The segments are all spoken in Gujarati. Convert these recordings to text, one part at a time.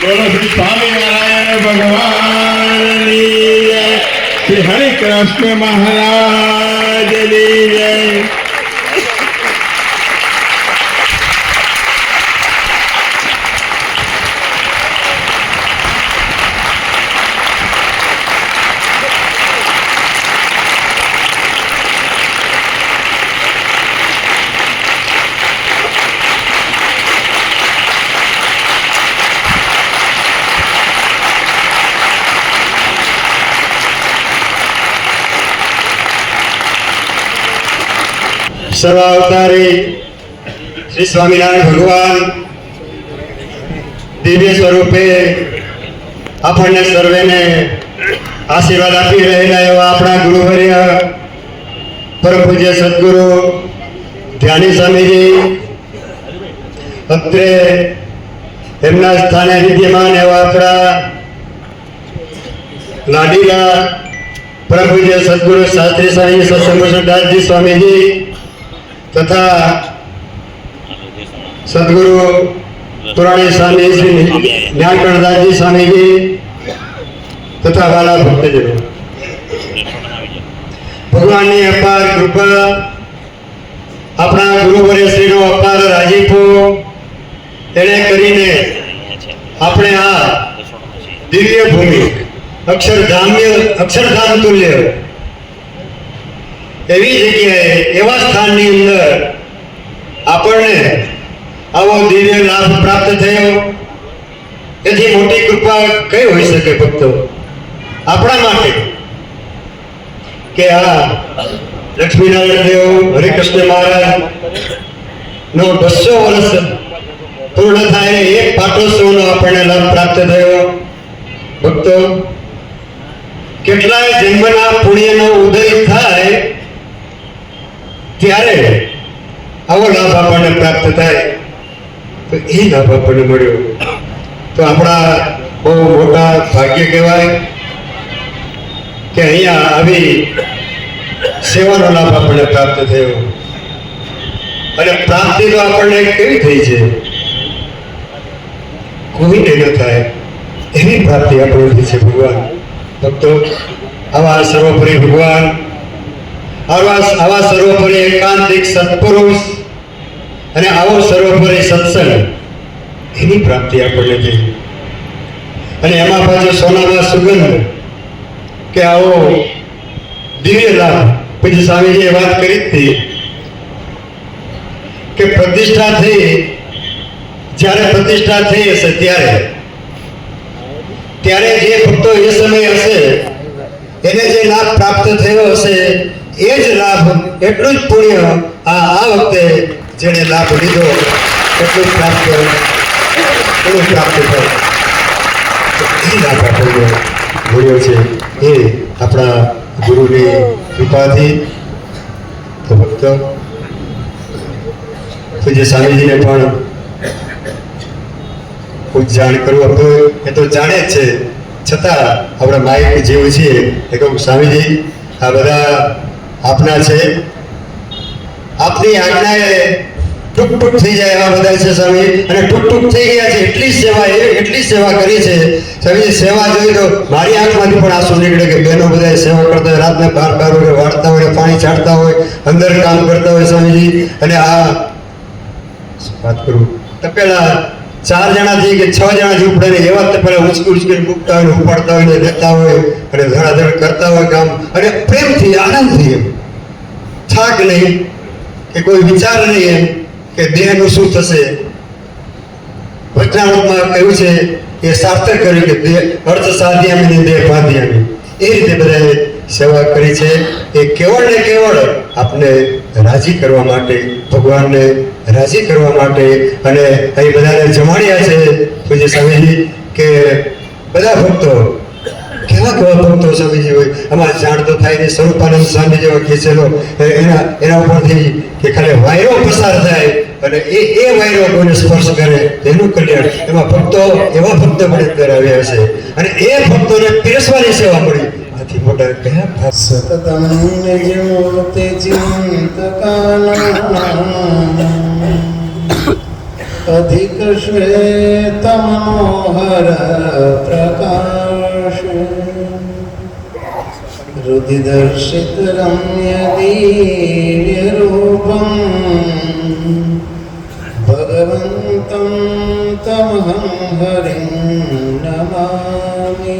બોલો શ્રી સ્વામિનારાયણ ભગવાનની જય, શ્રી હરિ કૃષ્ણ મહારાજની જય. સર્વાવતારી શ્રી સ્વામિનારાયણ ભગવાન દિવ્ય સ્વરૂપે આપણને સર્વેને આશીર્વાદ આપી રહેલા એવા આપણા ગુરુવર્ય પરમ પૂજ્ય સદગુરુ ધ્યાની સ્વામીજી અત્રે એમના સ્થાને વિદ્યમાન એવા આપણા લાડીલા પરમ પૂજ્ય સદગુરુ શાસ્ત્રી સ્વામી સત્સંગદાસજી સ્વામીજી તથા સદગુરુ પુરાણી સ્વામી શ્રી જ્ઞાનકણદાસજી સ્વામીજી તથા વાલા ભક્તજનો, ભગવાનની અપાર કૃપા, આપણા ગુરુવર્યશ્રીનો અપાર રાજીપો એને કરીને આપણે આ દિવ્ય ભૂમિ અક્ષરધામ તુલ્ય એવી જગ્યાએ એવા સ્થાનની અંદર આપણને આવો દિવ્ય લાભ પ્રાપ્ત થયો. એથી મોટી કૃપા કઈ હોઈ શકે ભક્તો આપણા માટે કે આ લક્ષ્મીનારાયણ દેવ હરિકૃષ્ણ મહારાજ નો 200 વર્ષ પૂર્ણ થાય એક પાટોત્સવનો આપણને લાભ પ્રાપ્ત થયો. ભક્તો કેટલાય જન્મના પુણ્યનો ઉદય થાય ત્યારે આવો લાભ આપણને પ્રાપ્ત થાય, તો એ લાભ આપણને મળ્યો તો આપણા બહુ મોટા ભાગ્ય કહેવાય કે અહીંયા આવી સેવાનો લાભ આપણને પ્રાપ્ત થયો. અને પ્રાપ્તિ તો આપણને કેવી થઈ છે, કોઈને ન થાય એવી પ્રાપ્તિ આપણને થઈ છે. ભગવાન ભક્તો આવા સર્વોપરી ભગવાન, આવા સર્વોપરી એકાંતિક સત્પુરુષ અને આવો સર્વોપરી સત્સંગ એની પ્રાપ્તિ આપણને થઈ. અને એમાં પાછો સોનામાં સુગંધ કે આવો દિવ્ય લાભ. પછી સ્વામીજીએ વાત કરી હતી કે પ્રતિષ્ઠા થઈ, જ્યારે પ્રતિષ્ઠા થઈ હશે ત્યારે જે ભક્તો એ સમય હશે એને જે લાભ પ્રાપ્ત થયો હશે એ જ લાભ, એટલું જ પુણ્ય આ વખતે જેને લાભ લીધો એટલું પ્રાપ્ત થાય. એ લાભ આપણને મળ્યો છે એ આપણા ગુરુની કૃપાથી. તો ભક્તો પૂજ્ય સ્વામીજીને પણ કોઈ જાણ કરવું હતું એ તો જાણે જ છે, છતાં આપણે માઇક જેવું છીએ એ કહું સ્વામીજી આ બધા આપના છે, આપની આજ્ઞાએ ટૂંક થઈ જાય એવા બધા છે સ્વામી, અને ટૂંક થઈ ગયા છે. એટલી સેવા કરી છે સ્વામીજી. સેવા જોઈ તો મારી આંખમાંથી પણ આંસુ નીકળે કે બહેનો બધા સેવા કરતા હોય, રાતને 12 વાગે વાળતા હોય, પાણી છાંટતા હોય, અંદર કામ કરતા હોય સ્વામીજી. અને આ વાત કરું તો પેલા 4 જણાથી કે 6 જણા ઝૂંપડે એવા પેલા ઉચકીને મૂકતા હોય, ઉપાડતા હોય ને દેતા હોય અને ધડાધડ કરતા હોય કામ, અને પ્રેમથી આનંદથી, એમ થાક નહીં કે કોઈ વિચાર નહીં એમ કે દેહનું શું થશે. વચનામૃતમાં કહ્યું છે એ સાર્થક કર્યું કે દેહ અર્થ સાધ્યામી દેહ બાંધ્યામી. એ રીતે બધાએ સેવા કરી છે. એ કેવળ ને કેવળ આપને રાજી કરવા માટે, ભગવાનને રાજી કરવા માટે. અને અહીં બધાને જમાડ્યા છે પૂજ્ય સ્વામીજી કે બધા ભક્તો કેવા ભક્તો સ્વામીજી હોય. આમાં જાણતો થાય ને સ્વરૂપાનંદ સ્વામી જેવો ખેંચેલો એના ઉપરથી કે ખાલી વાયરો પસાર થાય અને એ વાયરો કોઈને સ્પર્શ કરે એનું કલ્યાણ. એમાં ભક્તો એવા ભક્તો પણ અંદર આવ્યા છે અને એ ભક્તોને પીરસવાની સેવા મળી. આથી મોટા કયા સતતમ નિજમૂર્તિ ચિંતકાના अधिक श्वेत मनोहर प्रकाश रुधिदर्शित रम्य दिव्य रूपम भगवन्तं तमहं हरिं नमामि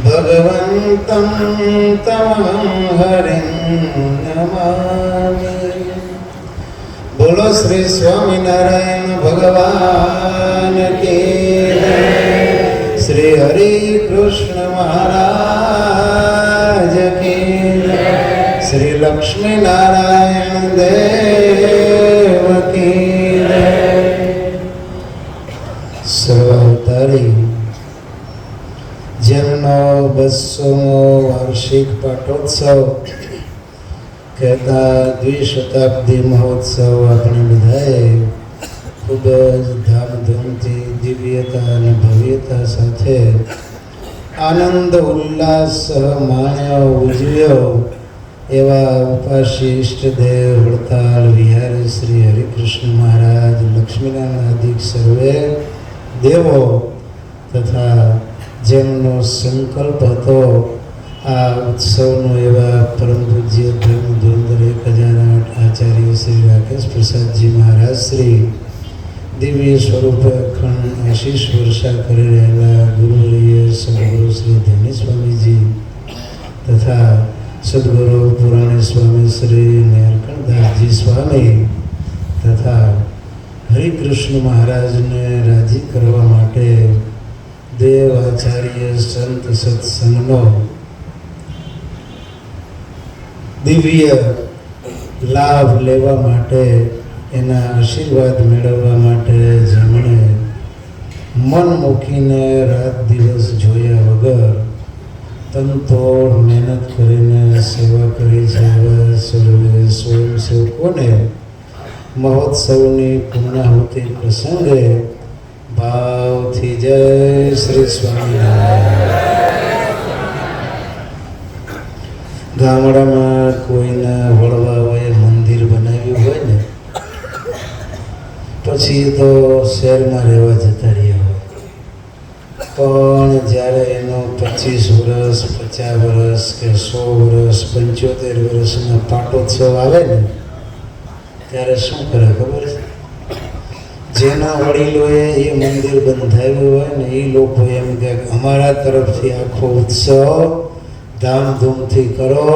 भगवन्तं तमहं हरिं नमामि। बोलो श्री स्वामीनारायण भगवान की जय। श्री हरि कृष्ण महाराज की जय। श्री लक्ष्मी नारायण देव की जय। सर्वावतारी જેમનો 200મો વાર્ષિક પાટોત્સવ કહેતા દ્વિશતાબ્દી મહોત્સવ આપણે બધાએ ખૂબ જ ધામધૂમથી દિવ્યતા અને ભવ્યતા સાથે આનંદ ઉલ્લાસ માણ્યો ઉજવ્યો એવા ઉપાસી ઇષ્ટદેવ વડતાલ વિહારી શ્રી હરિકૃષ્ણ મહારાજ લક્ષ્મીનારાયણ આદિ સર્વે દેવો તથા જેમનો સંકલ્પ હતો આ ઉત્સવનો એવા પરમ પૂજ્ય ધર્મધુંદર 1008 આચાર્ય શ્રી રાકેશ પ્રસાદજી મહારાજ શ્રી દિવ્ય સ્વરૂપે અખંડ આશીષ વર્ષા કરી રહેલા ગુરુવર્ય સદગુરુ શ્રી ધન્ય સ્વામીજી તથા સદગુરુ પુરાણી સ્વામી શ્રી નીલકંઠદાસજી સ્વામી તથા હરિકૃષ્ણ મહારાજને રાજી કરવા માટે દેવ આચાર્ય સંત સત્સંગનો દિવ્ય લાભ લેવા માટે એના આશીર્વાદ મેળવવા માટે જેમણે મન મૂકીને રાત દિવસ જોયા વગર તનતોડ મહેનત કરીને સેવા કરી છે એવા સર્વે સ્વયંસેવકોને મહોત્સવની પૂર્ણાહુતિ પ્રસંગે ભાવથી જય શ્રી સ્વામિનારાયણ। ગામડામાં કોઈને વળવા હોય મંદિર બનાવ્યું હોય ને પછી તો શહેરમાં રહેવા જતા રહ્યા હોય પણ જ્યારે એનો 25 વર્ષ 50 વર્ષ કે 100 વર્ષ 75 વર્ષનો પાટોત્સવ આવે ને ત્યારે શું કરે ખબર છે? જેના વડીલોએ એ મંદિર બંધાવ્યું હોય ને એ લોકો એમ કે અમારા તરફથી આખો ઉત્સવ ધામધૂમથી કરો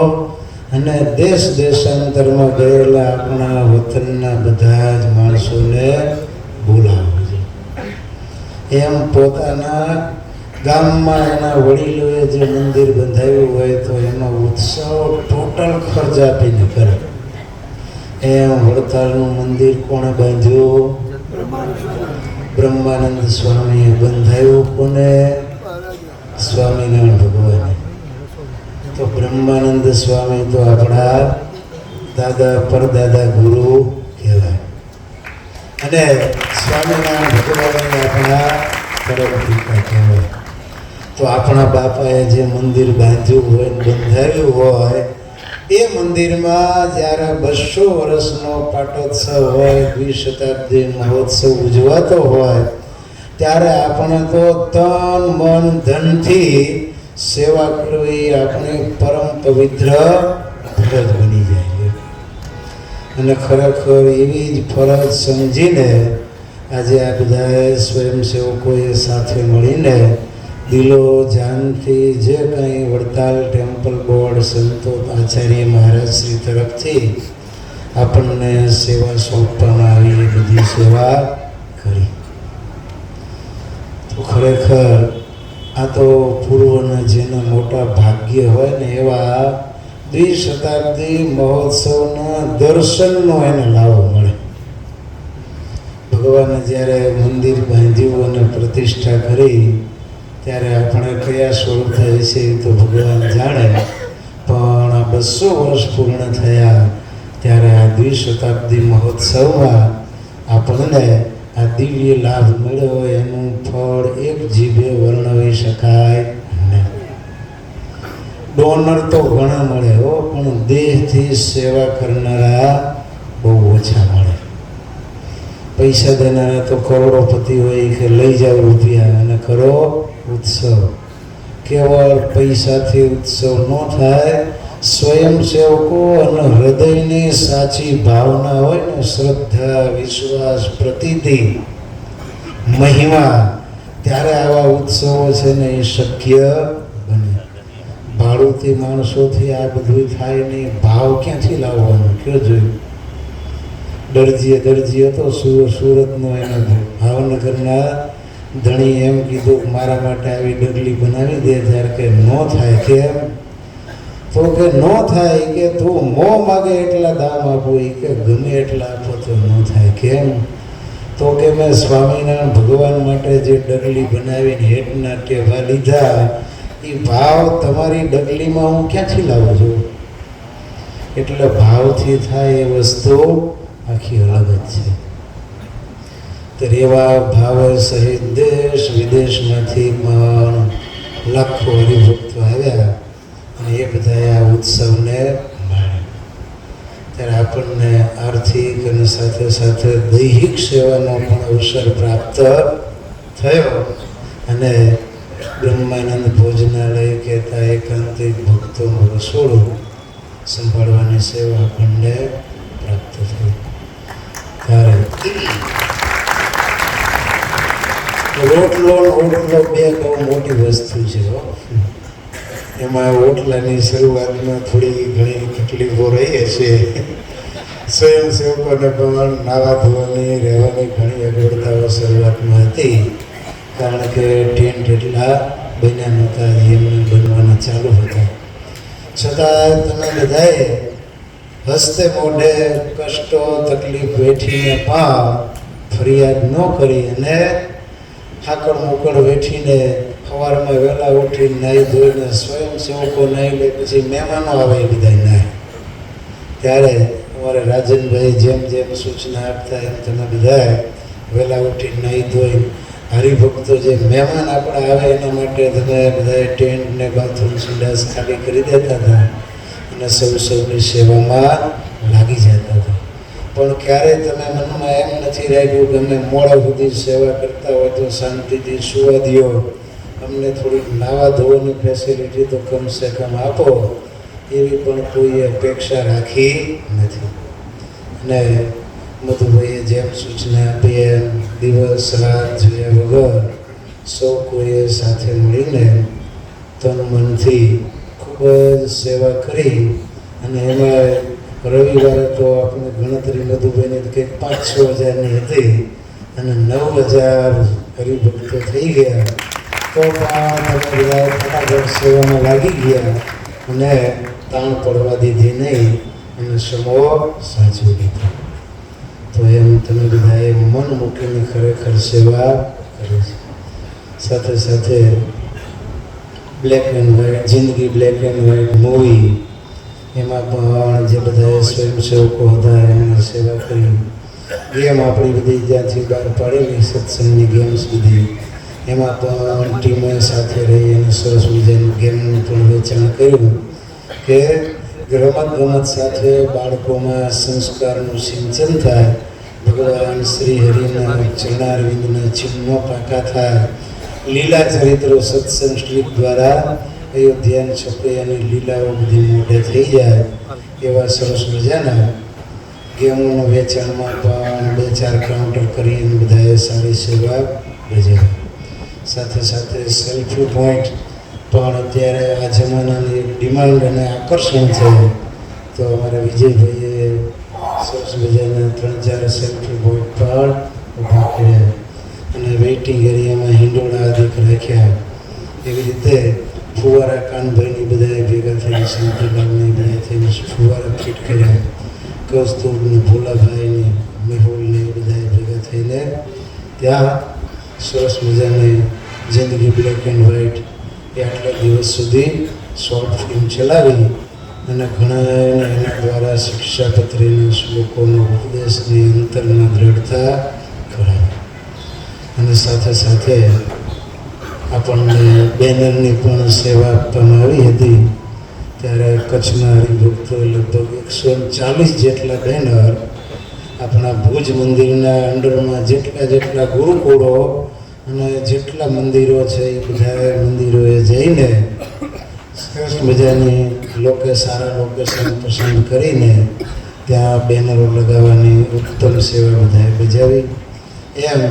અને દેશ દેશાંતરમાં ગયેલા આપણા વતનના બધા જ માણસોને બોલાવો। એમ પોતાના ગામમાં એના વડીલોએ જે મંદિર બંધાવ્યું હોય તો એનો ઉત્સવ ટોટલ ખર્ચ આપીને કરે। એમ વડતાલનું મંદિર કોણે બાંધ્યું? બ્રહ્માનંદ સ્વામીએ બંધાયું। કોને? સ્વામિનારાયણ ભગવાને। તો બ્રહ્માનંદ સ્વામી તો આપણા દાદા પરદાદા ગુરુ કહેવાય અને સ્વામિનારાયણ ભગવાન આપણા પરમ પિતા કહેવાય। તો આપણા બાપાએ જે મંદિર બાંધ્યું હોય બંધાવ્યું હોય એ મંદિરમાં જ્યારે 200 વર્ષનો પાટોત્સવ હોય દ્વિશતાબ્દી મહોત્સવ ઉજવાતો હોય ત્યારે આપણે તો તન મન ધનથી સેવા કરવી આપણી પરમ પવિત્ર ફરજ બની જાય અને ખરેખર એવી જ ફરજ સમજીને આજે આ બધાએ સ્વયંસેવકોએ સાથે મળીને દિલો જાનથી જે કંઈ વડતાલ ટેમ્પલ બોર્ડ સંતો આચાર્ય મહારાજ શ્રી તરફથી આપણને સેવા સોંપવામાં આવી એ બધી સેવા કરી। તો ખરેખર આ તો પૂર્વના જેના મોટા ભાગ્ય હોય ને એવા દ્વિશતાબ્દી મહોત્સવના દર્શનનો એને લાવો મળે। ભગવાને જ્યારે મંદિર બાંધ્યું અને પ્રતિષ્ઠા કરી ત્યારે આપણે કયા સ્વરૂપ થાય છે એ તો ભગવાન જાણે પણ આ 200 વર્ષ પૂર્ણ થયા ત્યારે આ દ્વિશતાબ્દી મહોત્સવમાં આપણને આ દિવ્ય લાભ મળ્યો એનું ફળ એક જીભે વર્ણવી શકાય નહીં। ડોનર તો ઘણા મળે હો પણ દેહથી સેવા કરનારા બહુ ઓછા મળે। પૈસા દેનારા તો કરોડોપતિ હોય કે લઈ જાવ રૂપિયા અને કરો ઉત્સવ. કેવળ પૈસાથી ઉત્સવ ન થાય. સ્વયંસેવકો અને હૃદયની સાચી ભાવના હોય ને, શ્રદ્ધા, વિશ્વાસ, પ્રતીતિ, મહિમા, ત્યારે આવા ઉત્સવો છે ને એ શક્ય બને. ભાડુતી માણસોથી આ બધું થાય નહીં. ભાવ ક્યાંથી લાવવાનો કયો જોયું? દરજી હતો સુરતનો, એનો ભાવનગરના ધણી એમ કીધું મારા માટે આવી ડગલી બનાવી દે. ત્યારે કે ન થાય. કેમ? તો કે ન થાય કે તું મોં માગે એટલા દામ આપો, એ કે ગમે એટલા આપો તો ન થાય. કેમ? તો કે મેં સ્વામિનારાયણ ભગવાન માટે જે ડગલી બનાવીને હેઠના ટેવા લીધા, એ ભાવ તમારી ડગલીમાં હું ક્યાંથી લાવું છું? એટલે ભાવથી થાય એ વસ્તુ આખી અલગ જ છે. તો એવા ભાવ સહિત દેશ વિદેશમાંથી પણ લાખો હરિભક્તો આવ્યા અને એ બધાએ આ ઉત્સવને માણ્યો. ત્યારે આપણને આર્થિક અને સાથે સાથે દૈહિક સેવાનો પણ અવસર પ્રાપ્ત થયો. અને બ્રહ્માનંદ ભોજનાલય કહેતા એકાંતિક ભક્તોનું રસોડું સંભાળવાની સેવા આપણને પ્રાપ્ત થઈ. ત્યારે રોટલો બે બહુ મોટી વસ્તુ છે. એમાં ઓટલાની શરૂઆતમાં થોડી ઘણી તકલીફો રહી છે. સ્વયંસેવકોને પણ નાવા ધોવાની, રહેવાની ઘણી અગવડતાઓ શરૂઆતમાં હતી. કારણ કે ટેન્ટ એટલા બન્યા નહોતા, એમને બનવાના ચાલુ હતા. છતાં તમે બધાએ હસ્તે મોઢે કષ્ટો તકલીફ વેઠીને પણ ફરિયાદ ન કરી અને હાકડ મોકડ વેઠીને સવારમાં વહેલા ઉઠીને નાહી ધોઈને સ્વયંસેવકો નાહી લે, પછી મહેમાનો આવે એ બધા નાહે. ત્યારે અમારે રાજનભાઈ જેમ જેમ સૂચના આપતા એમ તમે બધા વહેલા ઉઠીને નાહી ધોઈ હરિભક્તો જે મહેમાન આપણા આવે એના માટે તમે બધાએ ટેન્ટ ને બાથરૂમ સંડાસ ખાલી કરી દેતા હતા અને સૌની સેવામાં લાગી જતા હતા. પણ ક્યારેય તમે મનમાં એમ નથી રાખ્યું કે અમે મોડા સુધી સેવા કરતા હોય તો શાંતિથી સુવા દો, અમને થોડીક નાવા ધોવાની ફેસિલિટી તો કમસે કમ આપો, એવી પણ કોઈએ અપેક્ષા રાખી નથી. અને મધુભાઈએ જેમ સૂચના આપી એમ દિવસ રાત જોયા વગર સૌ કોઈએ સાથે મળીને તન મનથી ખૂબ જ સેવા કરી. અને એમાં રવિવારે તો આપણે ગણતરી મધુભાઈની કંઈક 5-6 હજારની હતી અને 9,000 હરિભક્તો થઈ ગયા. તો પણ તમે બધા ફટાફટ સેવામાં લાગી ગયા અને તાણ પડવા દીધી નહીં અને સમો સાચવી લીધો. તો એમ તમે બધાએ મન મૂકીને ખરેખર સેવા કરી છે. સાથે સાથે બ્લેક એન્ડ વ્હાઇટ જિંદગી, બ્લેક એન્ડ વ્હાઇટ મૂવી, એમાં પણ જે બધા સ્વયંસેવકો હતા એમને સેવા કરી. ગેમ આપણી બધી જ્યાંથી બહાર પાડેલી સત્સંગની ગેમ્સ બધી, એમાં પણ ટીમે સાથે રહી અને સરસ મજાની ગેમનું પણ વેચાણ કર્યું કે રમત સાથે બાળકોમાં સંસ્કારનું સિંચન થાય, ભગવાન શ્રી હરિના ચરણારવિંદના ચિહ્નો પાકા થાય, લીલા ચરિત્રો સત્સંગ સ્ટ્રીપ દ્વારા અયોધ્યા છપે અને લીલાઓ બધી મોઢે થઈ જાય એવા સરસ મજાના ગેમોનું વેચાણમાં પણ 2-4 કાઉન્ટર કરીને બધાએ સારી સેવા બજાવી. સાથે સાથે સેલ્ફી પોઈન્ટ પણ અત્યારે આ જમાનાની એક ડિમાન્ડ અને આકર્ષણ છે. તો અમારા વિજયભાઈએ સરસ મજાના 3-4 સેલ્ફી પોઈન્ટ પણ ઊભા કર્યા અને વેઇટિંગ એરિયામાં હિંડોળા આદિક રાખ્યા. એવી રીતે ફુવારા કાનભાઈની બધાએ ભેગા થઈને, શાંતિલાલની બધા થઈને ફુવારા ફિટ કર્યા. કૌસ્તુભને, ભોલાભાઈને, મેહુલને બધાએ ભેગા થઈને ત્યાં સરસ મજાની જિંદગી બ્લેક એન્ડ વ્હાઇટ એ આટલા દિવસ સુધી શોર્ટ ફિલ્મ ચલાવી અને ઘણા એના દ્વારા શિક્ષાપત્રીના શ્લોકોનો ઉપદેશની અંતરમાં દ્રઢતા કરાવી. અને સાથે સાથે આપણને બેનરની પણ સેવા આપવામાં આવી હતી. ત્યારે કચ્છના હરિભક્તો લગભગ 140 જેટલા બેનર આપણા ભુજ મંદિરના અંડરમાં જેટલા ગુરુકુળો અને જેટલા મંદિરો છે એ બધા મંદિરોએ જઈને સરસ મજાની સારા લોકેશન પસંદ કરીને ત્યાં બેનરો લગાવવાની ઉત્તમ સેવા બધાએ બજાવી. એમ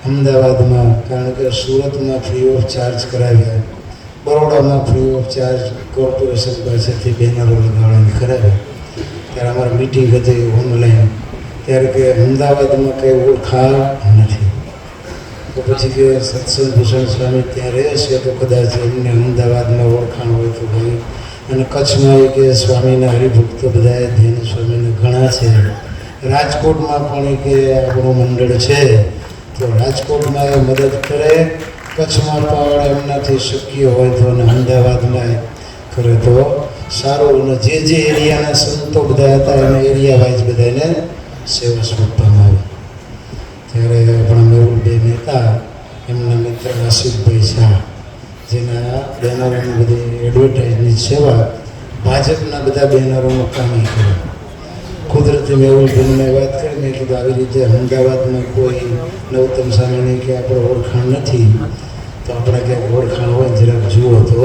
અમદાવાદમાં, કારણ કે સુરતમાં ફ્રી ઓફ ચાર્જ કરાવ્યા, બરોડામાં ફ્રી ઓફ ચાર્જ કોર્પોરેશન પાસેથી બેનરો લગાવવાની કરાવ્યા. ત્યારે અમારી મિટિંગ હતી ઓનલાઈન, ત્યારે કે અમદાવાદમાં કંઈ ઓળખાણ નથી. તો પછી કે સત્સંગ ભૂષણ સ્વામી ત્યાં રહે છે તો કદાચ એમને અમદાવાદમાં ઓળખાણ હોય તો ભાઈ. અને કચ્છમાં એ કે સ્વામીના હરિભક્તો બધાએ ધ્યાન સ્વામીને ઘણા છે. રાજકોટમાં પણ એ કે આપણું મંડળ છે તો રાજકોટમાં એ મદદ કરે, કચ્છમાં પણ એમનાથી શક્ય હોય તો, અને અમદાવાદમાં કરે તો સારું. અને જે એરિયાના સંતો બધા હતા એના એરિયા વાઇઝ બધાને સેવા સોંપવામાં આવી. ત્યારે આપણા મેહુલભાઈ મહેતા, એમના મિત્ર આશિષભાઈ શાહ, જેના બેનરોની બધી એડવર્ટાઇઝની સેવા ભાજપના બધા બેનરોનું કામ કર્યું. કુદરતી મેહુલભાઈને વાત કરી, મેં કીધું આવી રીતે અમદાવાદમાં કોઈ નવતમ સ્વામીની કે આપણે ઓળખાણ નથી તો આપણે ક્યાંક ઓળખાણ હોય જરાક જુઓ તો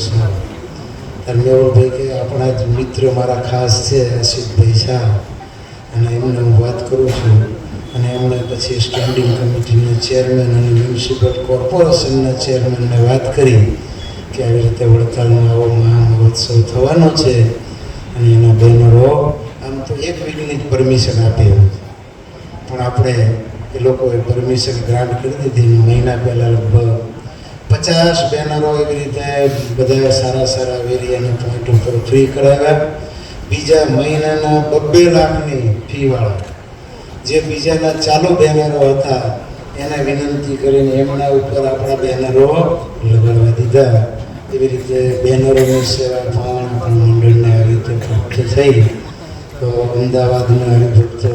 સારું. ત્યારે મેહુલભાઈ કે આપણા જ મિત્ર મારા ખાસ છે આશિષભાઈ શાહ, અને એમને હું વાત કરું છું. અને એમણે પછી સ્ટેન્ડિંગ કમિટીના ચેરમેન અને મ્યુનિસિપલ કોર્પોરેશનના ચેરમેનને વાત કરી કે આવી રીતે વડતાલનો આવો મહામહોત્સવ થવાનો છે અને એના બેનરો આમ તો 1 વીકની જ પરમિશન આપી, પણ આપણે એ લોકોએ પરમિશન ગ્રાન્ટ કરી દીધી. મહિના પહેલાં લગભગ 50 બેનરો એવી રીતે બધા સારા વેરિયાના પોઈન્ટ ઉપર ફ્રી કરાવ્યા. બીજા મહિનાના 2 લાખની ફીવાળા જે બીજાના ચાલુ બેનરો હતા એને વિનંતી કરીને એમના ઉપર આપણા બેનરો લગાડવા દીધા. એવી રીતે બેનરોની સેવા પણ મંડળને આવી રીતે પ્રાપ્ત થઈ. તો અમદાવાદના હરિભક્તો,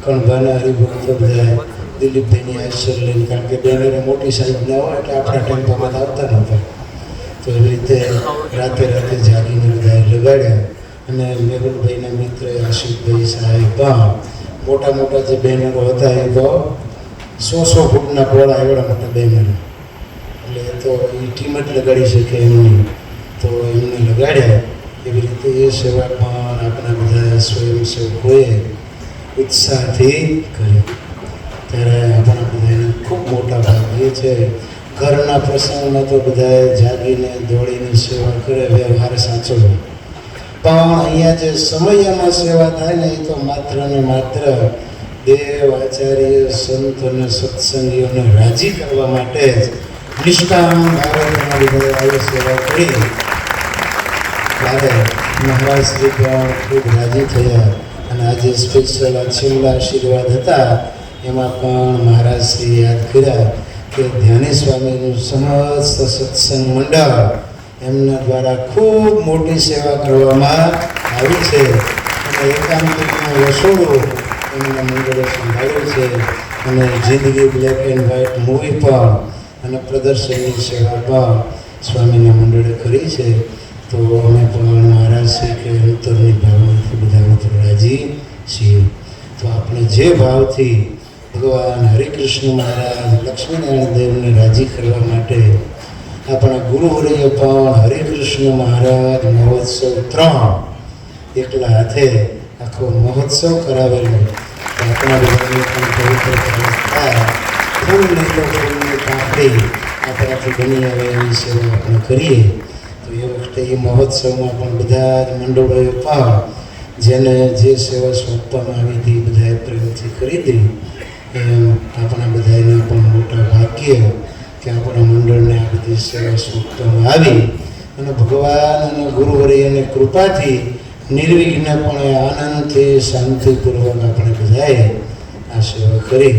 કણભાના હરિભક્તો બધા દિલીપભાઈની આશીર્વાદ લઈને, કારણ કે બેનરો મોટી સાઈઝના હોય એટલે આપણા ટેમ્પોમાં આવતા નહોતા, તો એવી રીતે રાતે જાગીને બધાએ લગાડ્યા. અને મેહુલભાઈના મિત્ર આશિષભાઈ સાહેબ મોટા જે બેનરો હતા એ તો 100 ફૂટના પહોળા એવડા મોટા બેનર, એટલે તો એ ટીમ જ લગાડી શકે એમની, તો એમને લગાડ્યા. એવી રીતે એ સેવા પણ આપણા બધા સ્વયંસેવકોએ ઉત્સાહથી કરી. ત્યારે આપણા બધાને ખૂબ મોટા ભાગ્ય છે. ઘરના પ્રસંગમાં તો બધાએ જાગીને દોડીને સેવા કરે, વ્યવહાર સાચવો. પણ અહીંયા જે સમયમાં સેવા થાય ને એ તો માત્ર ને માત્ર દેવ, આચાર્ય, સંત અને સત્સંગીઓને રાજી કરવા માટે જ નિષ્કામ ભાવના બધાએ આવી સેવા કરી. ત્યારે મહારાજ શ્રી પણ ખૂબ રાજી થયા. અને આજે સ્પેશિયલ છેલ્લા આશીર્વાદ હતા એમાં પણ મહારાજ શ્રી યાદ કર્યા કે ધ્યાની સ્વામીનું સમસ્ત સત્સંગ મંડળ એમના દ્વારા ખૂબ મોટી સેવા કરવામાં આવી છે. અને એકાંતિકનું રસોડું એમના મંડળે સંભાળ્યું છે. અને જિંદગી બ્લેક એન્ડ વ્હાઇટ મૂવી પણ અને પ્રદર્શનની સેવા પણ સ્વામીના મંડળે કરી છે. તો અમે પણ મહારાજ શ્રી કે અંતરની ભાવનાથી બધા મિત્રો રાજી છીએ. તો આપણે જે ભાવથી ભગવાન હરિકૃષ્ણ મહારાજ, લક્ષ્મીનારાયણ દેવને રાજી કરવા માટે આપણા ગુરુવર્ય પણ હરિકૃષ્ણ મહારાજ મહોત્સવ 3 એકલા હાથે આખો મહોત્સવ કરાવેલો. આપણા બધાને પણ પવિત્ર થાય, ફૂલ નહીં તો ફૂલની કાંકરી આપણાથી બની આવે એવી સેવા આપણે કરીએ. તો એ વખતે એ મહોત્સવમાં પણ બધા જ મંડળોએ પણ જેને જે સેવા સોંપવામાં આવી હતી બધાએ પ્રેમથી કરી હતી. એમ આપણા બધાને પણ મોટા ભાગ્ય કે આપણા મંડળને આ બધી સેવા સોંપવામાં આવી. અને ભગવાન અને ગુરુવર્યની કૃપાથી નિર્વિઘ્નપણે આનંદથી શાંતિપૂર્વક આપણે બધાએ આ સેવા કરી.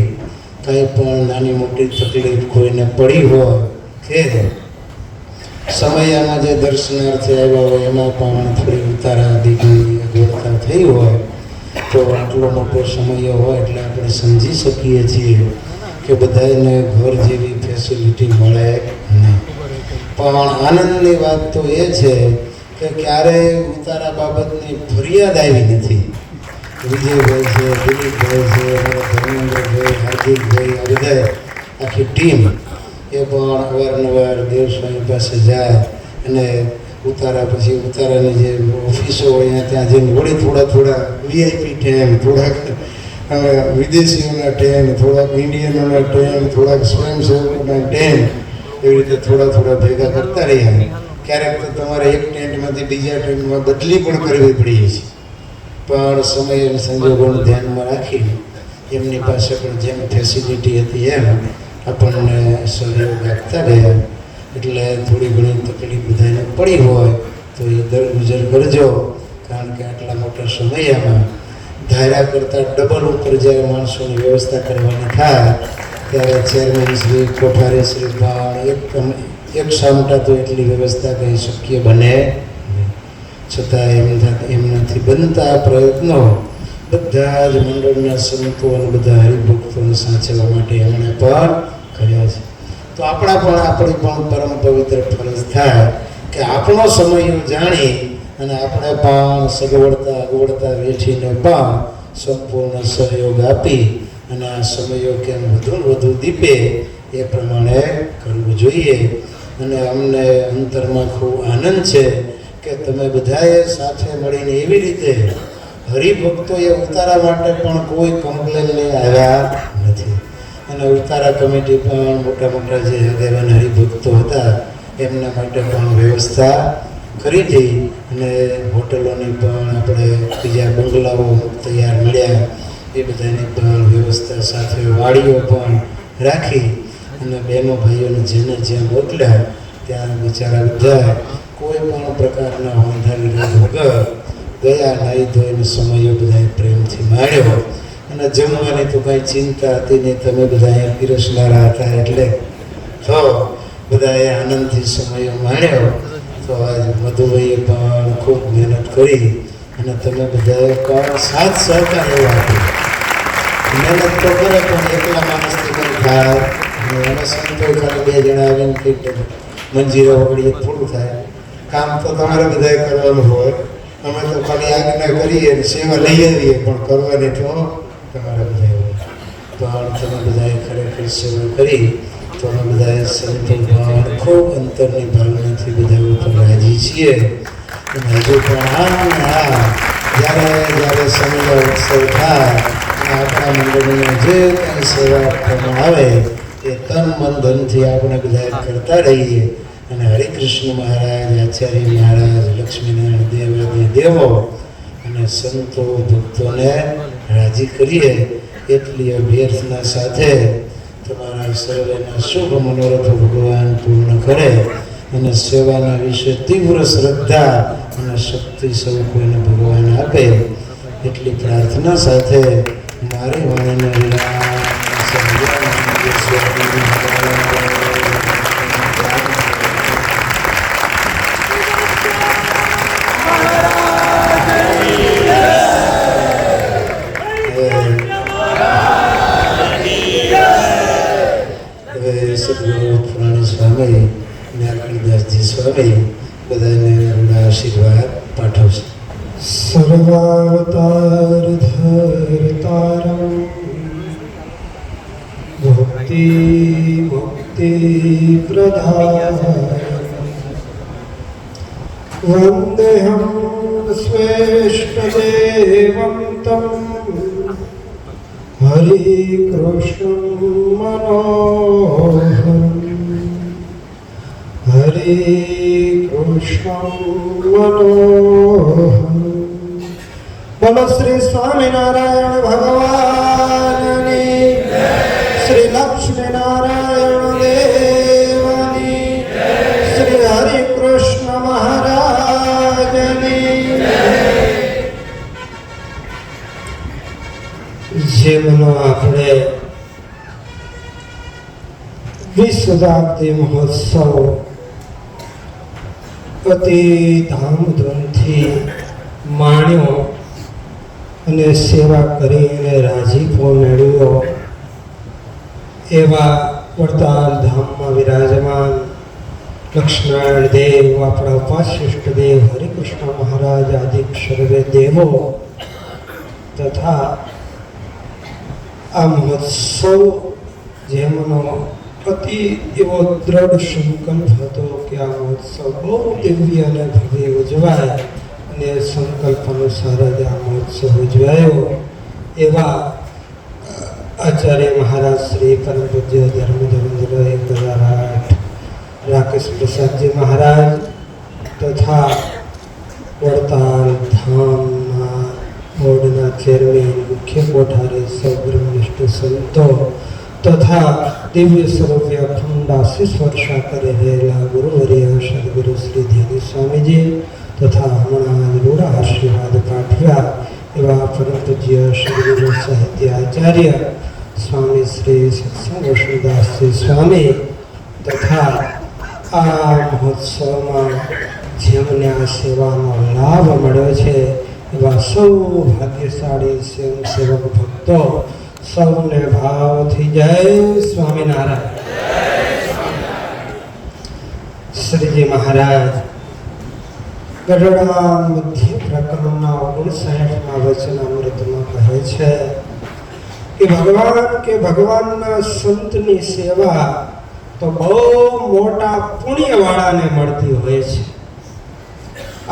કંઈ પણ નાની મોટી તકલીફ કોઈને પડી હોય કે સમયમાં જે દર્શનાર્થે આવ્યા હોય એમાં પણ થોડી ઉતારા દીકરી અગવડતા થઈ હોય તો આટલો મોટો સમય હોય એટલે આપણે સમજી શકીએ છીએ કે બધાને ઘર જેવી ફેસિલિટી મળે નહીં. પણ આનંદની વાત તો એ છે કે ક્યારેય ઉતારા બાબતની ફરિયાદ આવી નથી. વિજયભાઈ છે, દિલીપભાઈ છે, અમારા ધર્મેન્દ્રભાઈ, હાર્દિકભાઈ, આ બધા આખી ટીમ એ પણ અવારનવાર દેવસ્વામી પાસે જાય અને ઉતારા પછી ઉતારાની જે ઓફિસો હોય ત્યાં જઈને વળી થોડા વીઆઈપી ટેમ, થોડાક વિદેશીઓના ટેમ, થોડાક ઇન્ડિયનોના ટેમ, થોડાક સ્વયંસેવકોના ટેમ, એવી રીતે થોડા ભેગા કરતા રહ્યા. ક્યારેક તો તમારે એક ટેન્ટમાંથી બીજા ટેન્ટમાં બદલી પણ કરવી પડી છે. પણ સમય અને સંજોગોને ધ્યાનમાં રાખી એમની પાસે પણ જેમ ફેસિલિટી હતી એમ આપણને સહયોગ આપતા ગયા. એટલે થોડી ઘણી તકલીફ બધાને પડી હોય તો એ દરગુજર કરજો, કારણ કે આટલા મોટા સમયમાં ધાર્યા કરતાં ડબલ ઉપર જ્યારે માણસોની વ્યવસ્થા કરવાની થાય ત્યારે ચેરમેન શ્રી, કોઠારી શ્રી પણ એક સામટા તો એટલી વ્યવસ્થા કંઈ શક્ય બને નહીં. છતાં એમનાથી બનતા પ્રયત્નો બધા જ મંડળના સંતો અને બધા હરિભક્તોને સાચવવા માટે એમણે પણ કર્યા છે. તો આપણી પણ પરમ પવિત્ર ફરજ થાય કે આપણો સમય જાણી અને આપણે પણ સગવડતા વેઠીને પણ સંપૂર્ણ સહયોગ આપી અને આ સમયો કેમ વધુ દીપે એ પ્રમાણે કરવું જોઈએ. અને અમને અંતરમાં ખૂબ આનંદ છે કે તમે બધાએ સાથે મળીને એવી રીતે હરિભક્તોએ ઉતારા માટે પણ કોઈ કમ્પ્લેન લઈને આવ્યા નથી. અને ઉતારા કમિટી પણ મોટા જે આગેવાન હરિભક્તો હતા એમના માટે પણ વ્યવસ્થા કરી હતી. અને હોટલોની પણ આપણે બીજા બંગલાઓ તૈયાર મળ્યા એ બધાની પણ વ્યવસ્થા સાથે વાડીઓ પણ રાખી અને બહેનો ભાઈઓને જેને જ્યાં મોકલ્યા ત્યાં બિચારા બધા કોઈ પણ પ્રકારના વાંધા વિરોધ વગર ગયા, નાહી ધોઈને સમયો બધાએ પ્રેમથી માણ્યો. અને જમવાની તો કાંઈ ચિંતા હતી નહીં, તમે બધા પીરસનારા હતા એટલે તો બધાએ આનંદથી સમયો માણ્યો. તો આજ મધુભાઈએ પણ ખૂબ મહેનત કરી અને તમે બધાએ પણ સાથ સહકાર એવો આપ્યો. મહેનત તો કરે પણ એકલા માણસથી કંઈ થાય અને સંતો ખાલી 2 જણા આવીને કંઈક મંજીરા વગડીએ થોડું થાય. કામ તો તમારે બધાએ કરવાનું હોય. અમે તો ખાલી આજ્ઞા કરીએ સેવા લઈ આવીએ, પણ કરવાની તો તમારા બધાએ હોય. પણ તમે બધાએ ખરેખર સેવા કરી તો અમે બધાએ સંતો પણ ખૂબ અંતરની ભાવનાથી બધા ઉપર રાજી છીએ. અને હજુ પણ જ્યારે સમય ઉત્સવ થાય અને આપણા મંડળીને જે કંઈ સેવા આપવામાં આવે એ તન મન ધનથી આપણે બધા કરતા રહીએ. અને હરિકૃષ્ણ મહારાજ, આચાર્ય મહારાજ, લક્ષ્મીનારાયણ દેવો અને સંતો ભક્તોને રાજી કરીએ એટલી અભ્યર્થના સાથે તમારા સર્વેના શુભ મનોરથો ભગવાન પૂર્ણ કરે અને સેવાના વિશે તીવ્ર શ્રદ્ધા અને શક્તિ સૌ કોઈને ભગવાન આપે એટલી પ્રાર્થના સાથે મારી વાણીને વિરામ. સદગુરુ પુરાણી સ્વામી અને અખિલદાસજી સ્વામી બધાને એમના આશીર્વાદ પાઠવશે. સર્વાવતાર ધરતારમ ભક્તિ મુક્તિ પ્રધાન વંદેહમ શ્રેષ્ઠ દેવં તમ હરિ કૃષ્ણ મનોહરમ હરિ કૃષ્ણ મનોહરમ. બોલો શ્રી સ્વામિનારાયણ ભગવાનની, શ્રી લક્ષ્મીનારાયણ દેવની, શ્રી હરિ કૃષ્ણ મહારાજની. જેમનો આપણે વિશ્વદાબ્દી મહોત્સવ અતિ ધામધૂમથી માણ્યો અને સેવા કરીને રાજીપો મેળવ્યો એવા વડતાલ ધામમાં વિરાજમાન લક્ષ્મણ દેવ, આપણા ઉપાસ્યષ્ટ દેવ હરિકૃષ્ણ મહારાજ આદિ સર્વે દેવો તથા આ મહોત્સવ જેમનો અતિ એવો દ્રઢ સંકલ્પ હતો કે આ મહોત્સવ બહુ દિવ્ય અને ભવ્ય ઉજવાય અને સંકલ્પ અનુસાર જ આ મહોત્સવ ઉજવાયો એવા આચાર્ય મહારાજ શ્રી પરમ પૂજ્ય ધર્મધર્મેન્દ્ર 1008 રાકેશ પ્રસાદજી મહારાજ તથા વડતાલ ધામના બોર્ડના ચેરમેન મુખ્ય કોઠારી સૌ બ્રહ્મનિષ્ઠ સંતો તથા દિવ્ય સ્વરૂપે અખંડાશીષ વર્ષા કરી રહેલા ગુરુવર્ય સદગુરુ શ્રી ધ્યાની સ્વામીજી તથા હમણાં રૂડા આશીર્વાદ પાઠવ્યા એવા પરમ પૂજ્ય સદગુરુ સાહિત્ય આચાર્ય સ્વામી શ્રી સત્સંગ વિષ્ણુદાસજી સ્વામી તથા આ મહોત્સવમાં જેમને આ સેવાનો લાભ મળ્યો છે એવા સૌ ભાગ્યશાળી સ્વયંસેવક ભક્તો સૌને ભાવથી જય સ્વામિનારાયણ. શ્રીજી મહારાજ ગઢડા મધ્ય પ્રકરણના 59માં વચનામૃતમાં કહે છે કે ભગવાનના સંતની સેવા તો બહુ મોટા પુણ્યવાળાને મળતી હોય છે.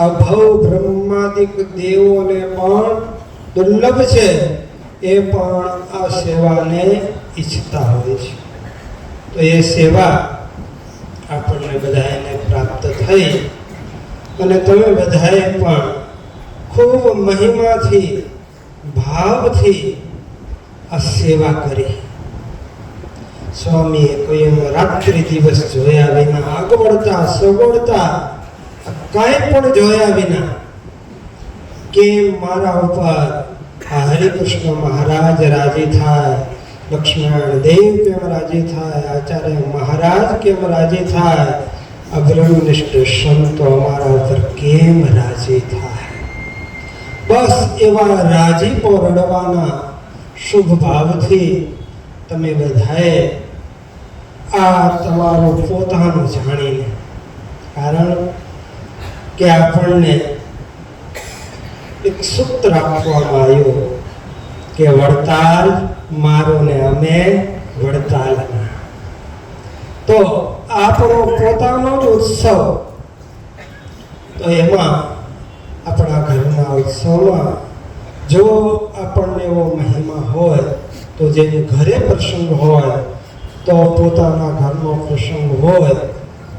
આ ભવ બ્રહ્માદિક દેવોને પણ દુર્લભ છે, એ પણ આ સેવાને ઈચ્છતા હોય છે. તો એ સેવા આપણને બધાને પ્રાપ્ત થઈ અને તમે બધાએ પણ ખૂબ મહિમાથી ભાવથી આ સેવા કરી. સ્વામીએ કોઈ એમ રાત્રિ દિવસ જોયા વિના આગવડતા સગવડતા કાંઈ પણ જોયા વિના કે મારા ઉપર આ હરિકૃષ્ણ મહારાજ રાજી થાય, લક્ષ્મણ દેવ કેમ રાજી થાય, આચાર્ય મહારાજ કેમ રાજી થાય, આ બ્રહ્મનિષ્ઠ સંતો અમારા ઉપર કેમ રાજી થાય, બસ એવા રાજીપો રડવાના શુભ ભાવથી તમે બધાએ આ તમારું પોતાનું જાણીને, કારણ કે આપણને એક સૂત્ર આપવામાં આવ્યું કે વડતાલ મારો ને અમે વડતાલના. તો આપણો પોતાનો જ ઉત્સવ, તો એમાં આપણા ઘરના ઉત્સવમાં જો આપણને એવો મહિમા હોય તો જેને ઘરે પ્રસંગ હોય તો પોતાના ઘરનો પ્રસંગ હોય